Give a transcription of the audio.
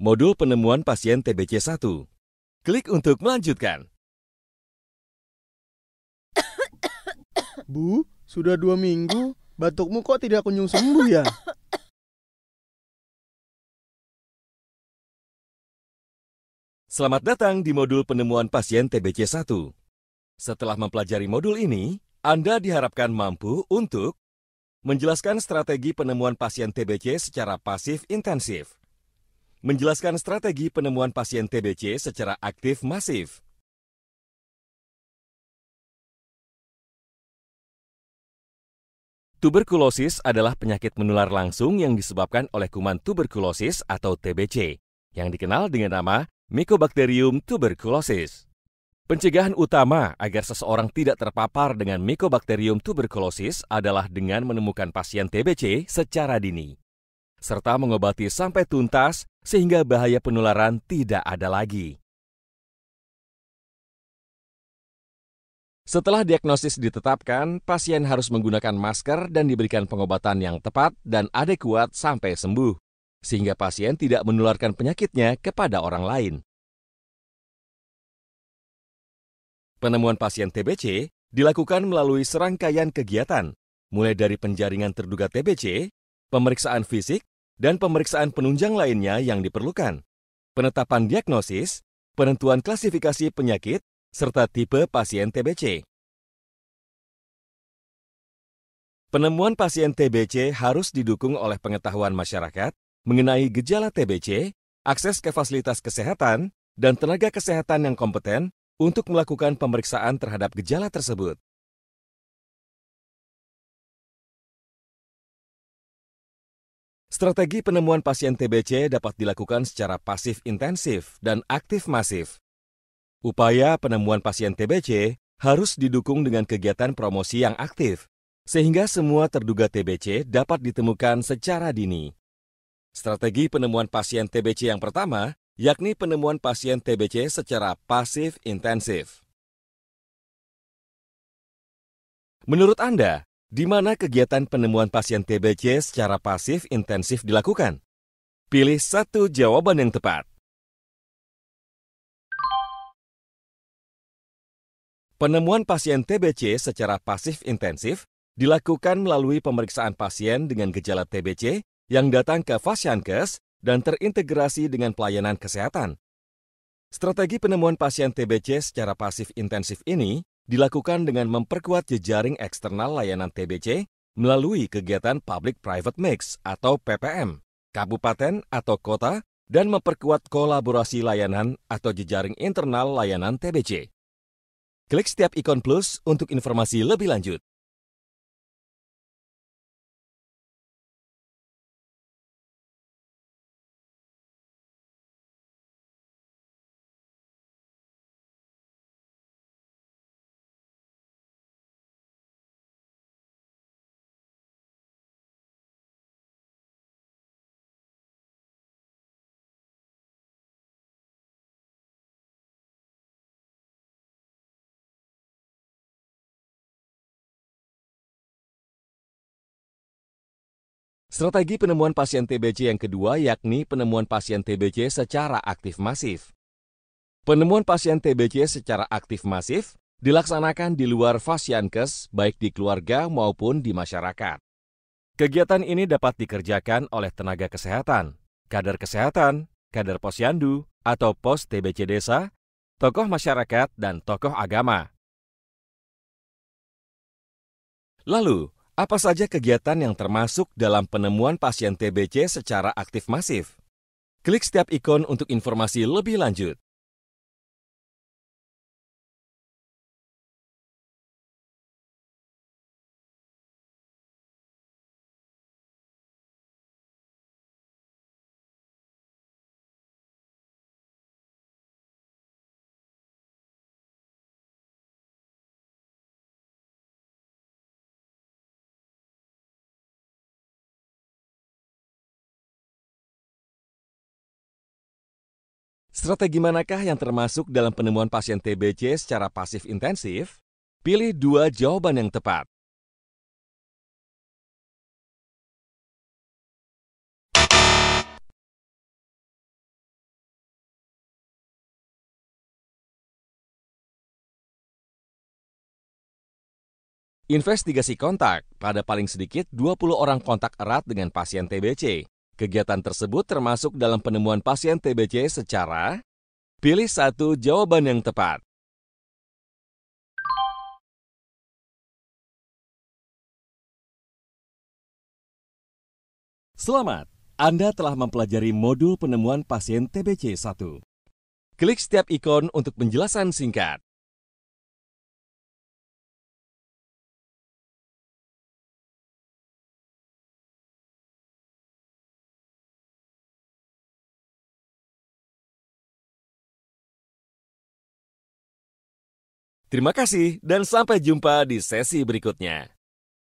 Modul penemuan pasien TBC 1. Klik untuk melanjutkan. Bu, sudah 2 minggu, batukmu kok tidak kunjung sembuh ya? Selamat datang di modul penemuan pasien TBC 1. Setelah mempelajari modul ini, Anda diharapkan mampu untuk menjelaskan strategi penemuan pasien TBC secara pasif intensif, menjelaskan strategi penemuan pasien TBC secara aktif masif, tuberkulosis adalah penyakit menular langsung yang disebabkan oleh kuman tuberkulosis atau TBC, yang dikenal dengan nama Mycobacterium tuberculosis. Pencegahan utama agar seseorang tidak terpapar dengan Mycobacterium tuberculosis adalah dengan menemukan pasien TBC secara dini, serta mengobati sampai tuntas sehingga bahaya penularan tidak ada lagi. Setelah diagnosis ditetapkan, pasien harus menggunakan masker dan diberikan pengobatan yang tepat dan adekuat sampai sembuh, sehingga pasien tidak menularkan penyakitnya kepada orang lain. Penemuan pasien TBC dilakukan melalui serangkaian kegiatan, mulai dari penjaringan terduga TBC, pemeriksaan fisik, dan pemeriksaan penunjang lainnya yang diperlukan, penetapan diagnosis, penentuan klasifikasi penyakit, serta tipe pasien TBC. Penemuan pasien TBC harus didukung oleh pengetahuan masyarakat mengenai gejala TBC, akses ke fasilitas kesehatan, dan tenaga kesehatan yang kompeten untuk melakukan pemeriksaan terhadap gejala tersebut. Strategi penemuan pasien TBC dapat dilakukan secara pasif intensif dan aktif masif. Upaya penemuan pasien TBC harus didukung dengan kegiatan promosi yang aktif, sehingga semua terduga TBC dapat ditemukan secara dini. Strategi penemuan pasien TBC yang pertama yakni penemuan pasien TBC secara pasif intensif. Menurut Anda, di mana kegiatan penemuan pasien TBC secara pasif intensif dilakukan? Pilih satu jawaban yang tepat. Penemuan pasien TBC secara pasif intensif dilakukan melalui pemeriksaan pasien dengan gejala TBC yang datang ke Fasiankes dan terintegrasi dengan pelayanan kesehatan. Strategi penemuan pasien TBC secara pasif intensif ini dilakukan dengan memperkuat jejaring eksternal layanan TBC melalui kegiatan Public-Private Mix atau PPM, kabupaten atau kota, dan memperkuat kolaborasi layanan atau jejaring internal layanan TBC. Klik setiap ikon plus untuk informasi lebih lanjut. Strategi penemuan pasien TBC yang kedua yakni penemuan pasien TBC secara aktif masif. Penemuan pasien TBC secara aktif masif dilaksanakan di luar Fasiankes, baik di keluarga maupun di masyarakat. Kegiatan ini dapat dikerjakan oleh tenaga kesehatan, kader posyandu, atau pos TBC desa, tokoh masyarakat, dan tokoh agama. Lalu, apa saja kegiatan yang termasuk dalam penemuan pasien TBC secara aktif masif? Klik setiap ikon untuk informasi lebih lanjut. Strategi manakah yang termasuk dalam penemuan pasien TBC secara pasif intensif? Pilih dua jawaban yang tepat. Investigasi kontak pada paling sedikit 20 orang kontak erat dengan pasien TBC. Kegiatan tersebut termasuk dalam penemuan pasien TBC secara pilih satu jawaban yang tepat. Selamat, Anda telah mempelajari modul penemuan pasien TBC 1. Klik setiap ikon untuk penjelasan singkat. Terima kasih dan sampai jumpa di sesi berikutnya.